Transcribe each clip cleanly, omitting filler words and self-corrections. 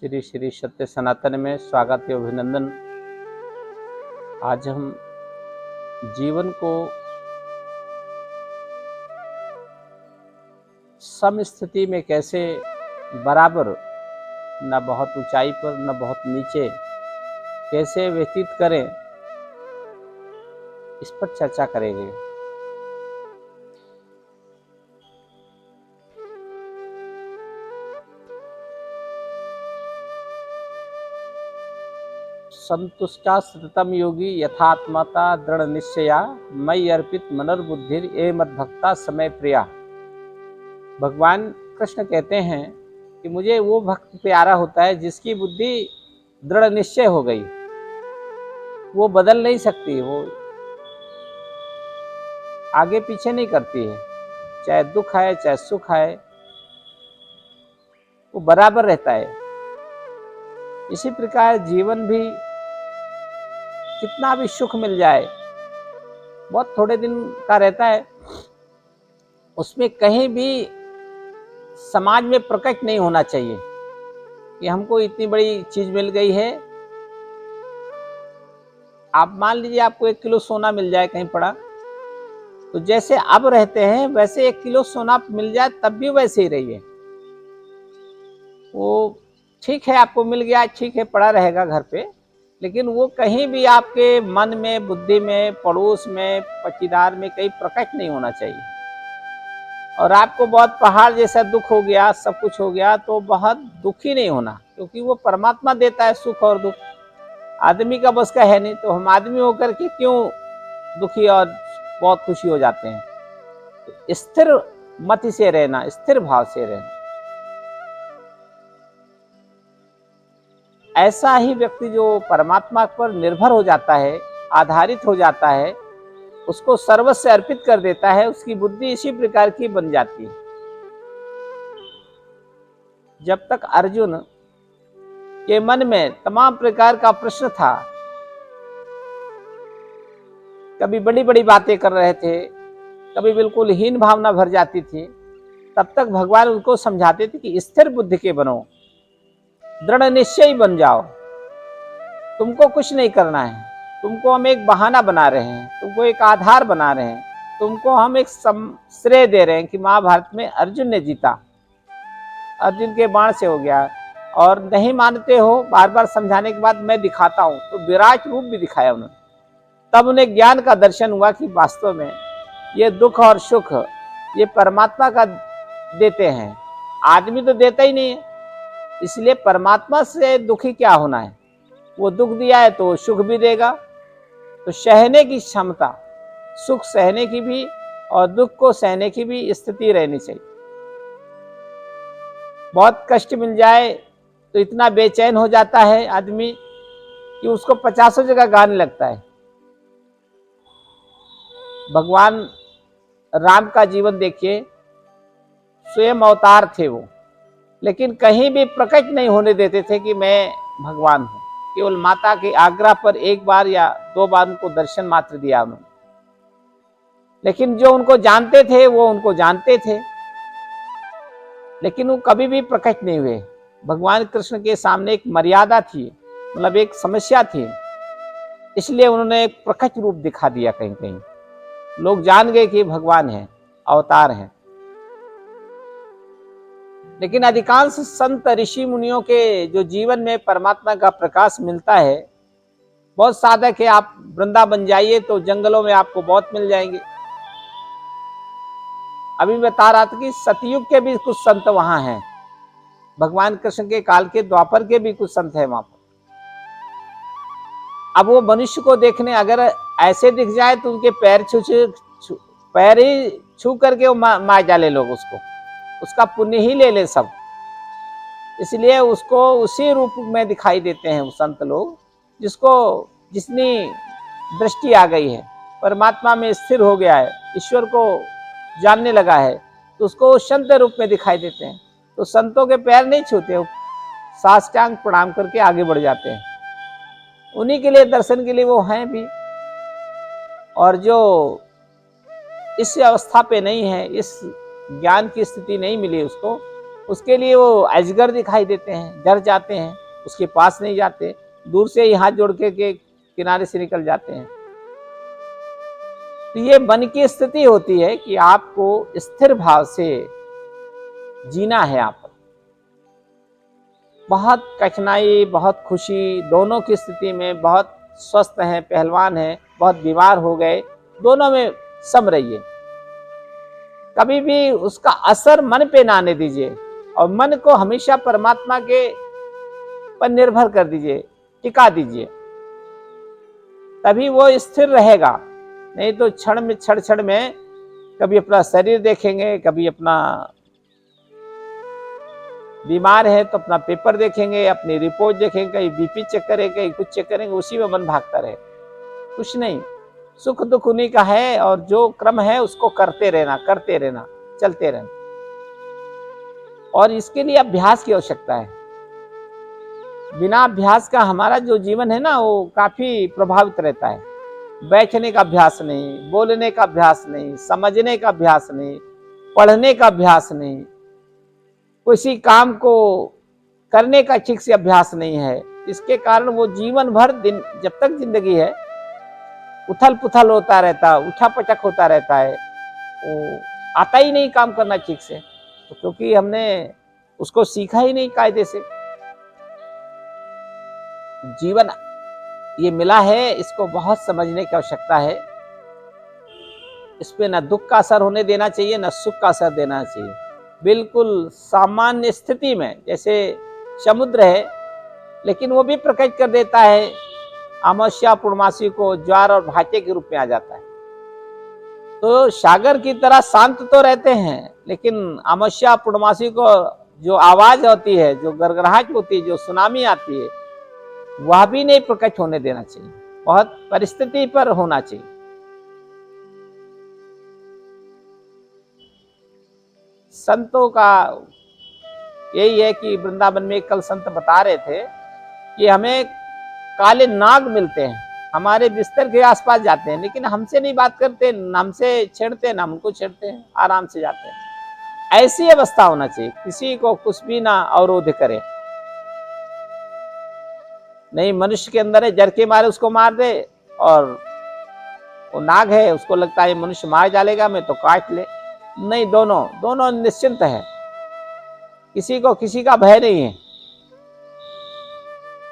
श्री श्री सत्य सनातन में स्वागत है, अभिनंदन। आज हम जीवन को सम स्थिति में कैसे बराबर, न बहुत ऊंचाई पर न बहुत नीचे, कैसे व्यतीत करें, इस पर चर्चा करेंगे। संतुष्टा सततम योगी यथात्मता दृढ़ निश्चया मयि अर्पित मनर्बुद्धिर ए मद्भक्ता समय प्रिया। भगवान कृष्ण कहते हैं कि मुझे वो भक्त प्यारा होता है जिसकी बुद्धि दृढ़ निश्चय हो गई, वो बदल नहीं सकती, वो आगे पीछे नहीं करती है, चाहे दुख आए चाहे सुख आए, वो बराबर रहता है। इसी प्रकार जीवन भी कितना भी सुख मिल जाए, बहुत थोड़े दिन का रहता है, उसमें कहीं भी समाज में प्रकट नहीं होना चाहिए कि हमको इतनी बड़ी चीज मिल गई है। आप मान लीजिए आपको 1 किलो सोना मिल जाए कहीं पड़ा, तो जैसे अब रहते हैं वैसे 1 किलो सोना मिल जाए तब भी वैसे ही रहिए। वो ठीक है, आपको मिल गया, ठीक है, पड़ा रहेगा घर पे, लेकिन वो कहीं भी आपके मन में, बुद्धि में, पड़ोस में, पटीदार में कहीं प्रकट नहीं होना चाहिए। और आपको बहुत पहाड़ जैसा दुख हो गया, सब कुछ हो गया, तो बहुत दुखी नहीं होना, क्योंकि वो परमात्मा देता है सुख और दुख, आदमी का बस का है नहीं। तो हम आदमी होकर के क्यों दुखी और बहुत खुशी हो जाते हैं। तो स्थिर मति से रहना, स्थिर भाव से रहना, ऐसा ही व्यक्ति जो परमात्मा पर निर्भर हो जाता है, आधारित हो जाता है, उसको सर्वस्व अर्पित कर देता है, उसकी बुद्धि इसी प्रकार की बन जाती है। जब तक अर्जुन के मन में तमाम प्रकार का प्रश्न था, कभी बड़ी बड़ी बातें कर रहे थे, कभी बिल्कुल हीन भावना भर जाती थी, तब तक भगवान उनको समझाते थे कि स्थिर बुद्धि के बनो, दृढ़ निश्चयी बन जाओ, तुमको कुछ नहीं करना है, तुमको हम एक बहाना बना रहे हैं, तुमको एक आधार बना रहे हैं, तुमको हम एक श्रेय दे रहे हैं कि महाभारत में अर्जुन ने जीता, अर्जुन के बाण से हो गया। और नहीं मानते हो, बार बार समझाने के बाद मैं दिखाता हूं, तो विराट रूप भी दिखाया उन्होंने। तब उन्हें ज्ञान का दर्शन हुआ कि वास्तव में ये दुख और सुख ये परमात्मा का देते हैं, आदमी तो देता ही नहीं है। इसलिए परमात्मा से दुखी क्या होना है, वो दुख दिया है तो सुख भी देगा। तो सहने की क्षमता, सुख सहने की भी और दुख को सहने की भी स्थिति रहनी चाहिए। बहुत कष्ट मिल जाए तो इतना बेचैन हो जाता है आदमी कि उसको 50 जगह गाने लगता है। भगवान राम का जीवन देखिए, स्वयं अवतार थे वो, लेकिन कहीं भी प्रकट नहीं होने देते थे कि मैं भगवान हूं। केवल माता के आग्रह पर 1 बार या 2 बार उनको दर्शन मात्र दिया उन्होंने, लेकिन जो उनको जानते थे वो उनको जानते थे, लेकिन वो कभी भी प्रकट नहीं हुए। भगवान कृष्ण के सामने एक मर्यादा थी, मतलब एक समस्या थी, इसलिए उन्होंने एक प्रकट रूप दिखा दिया। कहीं कहीं लोग जान गए कि भगवान है, अवतार है। लेकिन अधिकांश संत ऋषि मुनियों के जो जीवन में परमात्मा का प्रकाश मिलता है, बहुत साधक है। आप वृंदावन जाइए तो जंगलों में आपको बहुत मिल जाएंगे। अभी बता रहा था कि सतयुग के भी कुछ संत वहां हैं, भगवान कृष्ण के काल के द्वापर के भी कुछ संत हैं वहां पर। अब वो मनुष्य को देखने अगर ऐसे दिख जाए तो उनके पैर ही छू करके वो मार डाले लोग, उसका पुण्य ही ले ले सब। इसलिए उसको उसी रूप में दिखाई देते हैं वो संत लोग, जिसनी दृष्टि आ गई है, परमात्मा में स्थिर हो गया है, ईश्वर को जानने लगा है, तो उसको संत रूप में दिखाई देते हैं। तो संतों के पैर नहीं छूते, साष्टांग प्रणाम करके आगे बढ़ जाते हैं। उन्हीं के लिए, दर्शन के लिए वो हैं भी। और जो इस अवस्था पे नहीं है, इस ज्ञान की स्थिति नहीं मिली उसको, उसके लिए वो अजगर दिखाई देते हैं, डर जाते हैं, उसके पास नहीं जाते, दूर से ही हाथ जोड़ के किनारे से निकल जाते हैं। तो ये मन की स्थिति होती है कि आपको स्थिर भाव से जीना है। आप बहुत कठिनाई, बहुत खुशी, दोनों की स्थिति में, बहुत स्वस्थ हैं, पहलवान हैं, बहुत बीमार हो गए, दोनों में सम रहिए। कभी भी उसका असर मन पे ना आने दीजिए और मन को हमेशा परमात्मा के पर निर्भर कर दीजिए, टिका दीजिए, तभी वो स्थिर रहेगा। नहीं तो क्षण में कभी अपना शरीर देखेंगे, कभी अपना बीमार है तो अपना पेपर देखेंगे, अपनी रिपोर्ट देखेंगे, कहीं बीपी चेक करेंगे, कहीं कुछ चेक करेंगे, उसी में मन भागता रहे, कुछ नहीं। सुख दुख उन्हीं का है और जो क्रम है उसको करते रहना, चलते रहना। और इसके लिए अभ्यास की आवश्यकता है। बिना अभ्यास का हमारा जो जीवन है ना, वो काफी प्रभावित रहता है। बैठने का अभ्यास नहीं, बोलने का अभ्यास नहीं, समझने का अभ्यास नहीं, पढ़ने का अभ्यास नहीं, किसी काम को करने का ठीक से अभ्यास नहीं है। इसके कारण वो जीवन भर दिन, जब तक जिंदगी है, उथल पुथल होता रहता है, उठा पटक होता रहता है, वो आता ही नहीं काम करना ठीक से, तो क्योंकि हमने उसको सीखा ही नहीं कायदे से। जीवन ये मिला है, इसको बहुत समझने की आवश्यकता है। इस पे न दुख का असर होने देना चाहिए, न सुख का असर देना चाहिए। बिल्कुल सामान्य स्थिति में, जैसे समुद्र है, लेकिन वो भी प्रकट कर देता है, अमावस्या पूर्णमासी को ज्वार और भाटे के रूप में आ जाता है। तो सागर की तरह शांत तो रहते हैं, लेकिन अमावस्या पूर्णमासी को जो आवाज होती है, जो गड़गड़ाहट होती है, जो सुनामी आती है, वह भी नहीं प्रकट होने देना चाहिए। बहुत परिस्थिति पर होना चाहिए। संतों का यही है कि वृंदावन में कल संत बता रहे थे कि हमें काले नाग मिलते हैं, हमारे बिस्तर के आसपास जाते हैं, लेकिन हमसे नहीं बात करते, न हमसे छेड़ते, न हमको छेड़ते हैं, आराम से जाते हैं। ऐसी अवस्था होना चाहिए, किसी को कुछ भी ना अवरोध करे। नहीं, मनुष्य के अंदर है, जर के मारे उसको मार दे, और वो नाग है, उसको लगता है मनुष्य मार डालेगा, मैं तो काट ले। नहीं, दोनों निश्चिंत है, किसी को किसी का भय नहीं है।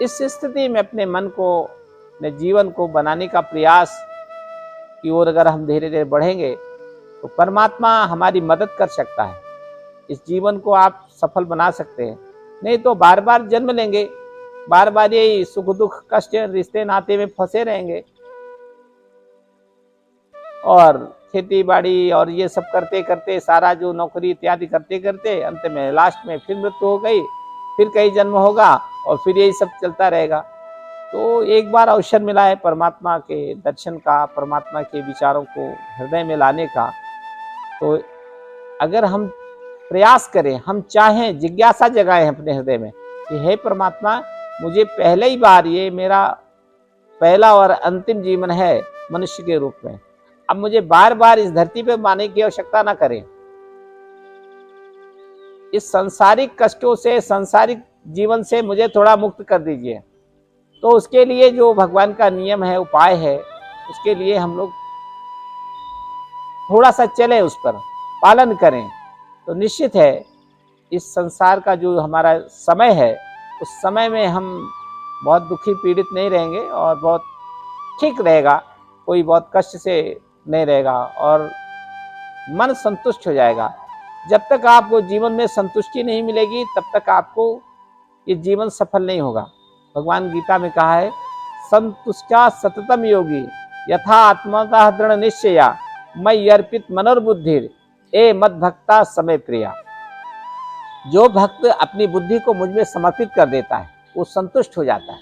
इस स्थिति में अपने मन को, अपने जीवन को बनाने का प्रयास की ओर अगर हम धीरे धीरे बढ़ेंगे, तो परमात्मा हमारी मदद कर सकता है। इस जीवन को आप सफल बना सकते हैं। नहीं तो बार बार जन्म लेंगे, बार बार यही सुख दुख कष्ट रिश्ते नाते में फंसे रहेंगे, और खेती बाड़ी और ये सब करते करते, सारा जो नौकरी इत्यादि करते करते, अंत में लास्ट में फिर मृत्यु हो गई, फिर कई जन्म होगा, और फिर यही सब चलता रहेगा। तो एक बार अवसर मिला है परमात्मा के दर्शन का, परमात्मा के विचारों को हृदय में लाने का। तो अगर हम प्रयास करें, हम चाहें, जिज्ञासा जगाएं अपने हृदय में कि हे परमात्मा, मुझे पहले ही बार, ये मेरा पहला और अंतिम जीवन है मनुष्य के रूप में, अब मुझे बार बार इस धरती पे आने की आवश्यकता ना करें। इस सांसारिक कष्टों से, सांसारिक जीवन से मुझे थोड़ा मुक्त कर दीजिए। तो उसके लिए जो भगवान का नियम है, उपाय है, उसके लिए हम लोग थोड़ा सा चले, उस पर पालन करें, तो निश्चित है इस संसार का जो हमारा समय है, उस समय में हम बहुत दुखी पीड़ित नहीं रहेंगे, और बहुत ठीक रहेगा, कोई बहुत कष्ट से नहीं रहेगा, और मन संतुष्ट हो जाएगा। जब तक आपको जीवन में संतुष्टि नहीं मिलेगी, तब तक आपको ये जीवन सफल नहीं होगा। भगवान गीता में कहा है, संतुष्टा सततम योगी यथा आत्मतः दृढ़ निश्चया मयि अर्पित मनोर्बुद्धिर ए मद भक्ता समय प्रिया। जो भक्त अपनी बुद्धि को मुझ में समर्पित कर देता है, वो संतुष्ट हो जाता है,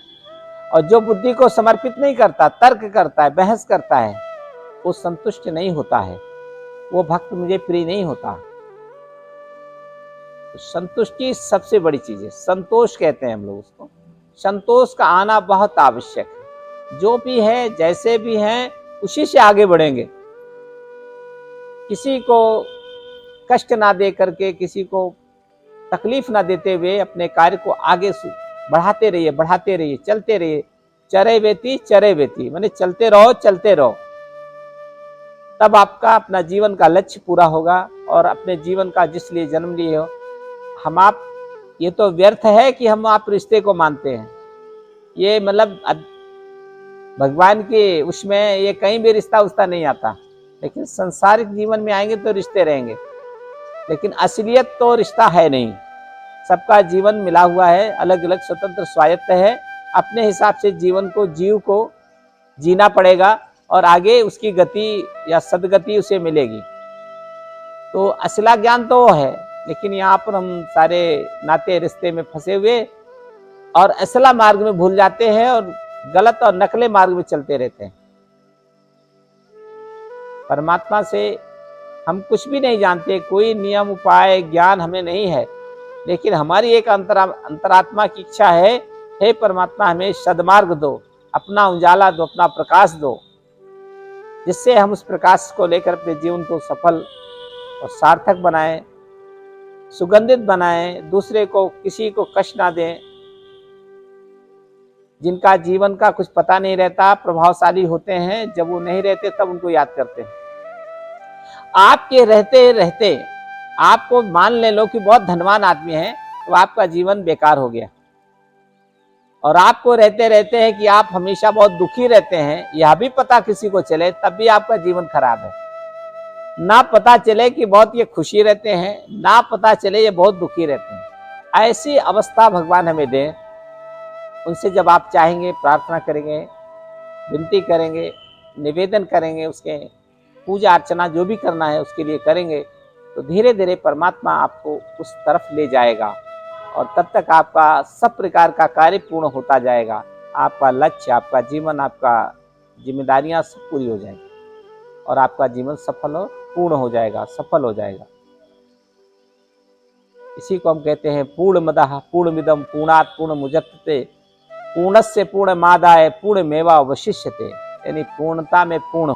और जो बुद्धि को समर्पित नहीं करता, तर्क करता है, बहस करता है, वो संतुष्ट नहीं होता है, वो भक्त मुझे प्रिय नहीं होता। तो संतुष्टि सबसे बड़ी चीज है, संतोष कहते हैं हम लोग उसको। संतोष का आना बहुत आवश्यक है। जो भी है, जैसे भी हैं, उसी से आगे बढ़ेंगे। किसी को कष्ट ना दे करके, किसी को तकलीफ ना देते हुए अपने कार्य को आगे बढ़ाते रहिए, चलते रहिए। चरे वेती माने चलते रहो। तब आपका अपना जीवन का लक्ष्य पूरा होगा। और अपने जीवन का जिस लिए जन्म लिए हो, हम आप ये तो व्यर्थ है कि हम आप रिश्ते को मानते हैं। ये मतलब भगवान के उसमें ये कहीं भी रिश्ता उस्ता नहीं आता, लेकिन संसारिक जीवन में आएंगे तो रिश्ते रहेंगे, लेकिन असलियत तो रिश्ता है नहीं। सबका जीवन मिला हुआ है, अलग अलग स्वतंत्र स्वायत्त है। अपने हिसाब से जीवन को जीना पड़ेगा और आगे उसकी गति या सदगति उसे मिलेगी। तो असला ज्ञान तो वो है, लेकिन यहाँ पर हम सारे नाते रिश्ते में फंसे हुए और असला मार्ग में भूल जाते हैं और गलत और नकले मार्ग में चलते रहते हैं। परमात्मा से हम कुछ भी नहीं जानते, कोई नियम उपाय ज्ञान हमें नहीं है, लेकिन हमारी एक अंतरात्मा की इच्छा है, हे परमात्मा हमें सदमार्ग दो, अपना उजाला दो, अपना प्रकाश दो, जिससे हम उस प्रकाश को लेकर अपने जीवन को सफल और सार्थक बनाएं, सुगंधित बनाएं, दूसरे को किसी को कष्ट ना दें। जिनका जीवन का कुछ पता नहीं रहता प्रभावशाली होते हैं, जब वो नहीं रहते तब उनको याद करते हैं। आपके रहते रहते आपको मान ले लो कि बहुत धनवान आदमी है, तो आपका जीवन बेकार हो गया। और आपको रहते रहते हैं कि आप हमेशा बहुत दुखी रहते हैं, यह भी पता किसी को चले तब भी आपका जीवन खराब है। ना पता चले कि बहुत ये खुशी रहते हैं, ना पता चले ये बहुत दुखी रहते हैं। ऐसी अवस्था भगवान हमें दें। उनसे जब आप चाहेंगे, प्रार्थना करेंगे, विनती करेंगे, निवेदन करेंगे, उसके पूजा अर्चना जो भी करना है उसके लिए करेंगे, तो धीरे धीरे परमात्मा आपको उस तरफ ले जाएगा और तब तक आपका सब प्रकार का कार्य पूर्ण होता जाएगा। आपका लक्ष्य, आपका जीवन, आपका जिम्मेदारियां सब पूरी हो जाएंगी और आपका जीवन सफल और पूर्ण हो जाएगा, सफल हो जाएगा। इसी को हम कहते हैं पूर्णमदः पूर्णमिदं पूर्णात् पूर्णमुदच्यते पूर्णस्य पूर्णमादाय पूर्णमेवावशिष्यते, यानी पूर्णता में पूर्ण।